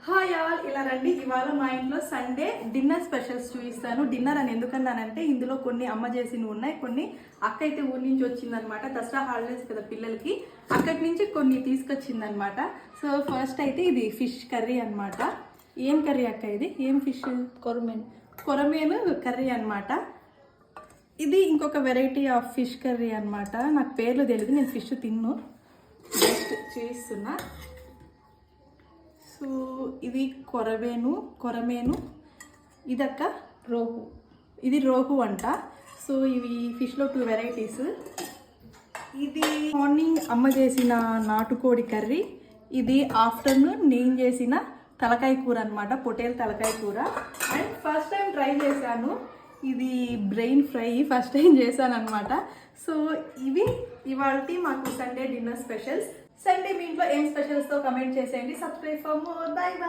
Hi all, ఇలా రండి. ఇవాళ మా ఇంట్లో సండే డిన్నర్ స్పెషల్స్ చూపిస్తాను. డిన్నర్ అని ఎందుకన్నానంటే ఇందులో కొన్ని అమ్మ చేసినవి ఉన్నాయి, కొన్ని అక్క అయితే ఊరి నుంచి వచ్చిందనమాట. దసరా హాలిడేస్ కదా పిల్లలకి, అక్కడి నుంచి కొన్ని తీసుకొచ్చిందనమాట. సో ఫస్ట్ అయితే ఇది ఫిష్ కర్రీ అనమాట. ఏం కర్రీ అక్క ఇది? ఏం ఫిష్? కొరమేను కర్రీ అనమాట. ఇది ఇంకొక వెరైటీ ఆఫ్ ఫిష్ కర్రీ అనమాట. నాకు పేర్లు తెలియదు, నేను ఫిష్ తిన్ను, జస్ట్ చూపిస్తున్నా. సో ఇది కొరమేను ఇదక్క రోహు, ఇది రోహు అంట. సో ఇవి ఫిష్లో 2 వెరైటీస్. ఇది మార్నింగ్ అమ్మ చేసిన నాటుకోడి కర్రీ, ఇది ఆఫ్టర్నూన్ నేను చేసిన తలకాయ కూర అనమాట, పొటేల్ తలకాయ కూర. అండ్ ఫస్ట్ టైం ట్రై చేశాను, ఇది బ్రెయిన్ ఫ్రై ఫస్ట్ టైం చేశాను అనమాట. సో ఇవి ఇవాల్టి మాకు సండే డిన్నర్ స్పెషల్స్. సండే మీ ఇంట్లో ఏం స్పెషల్స్తో కమెంట్ చేసేయండి. Subscribe for more. By by.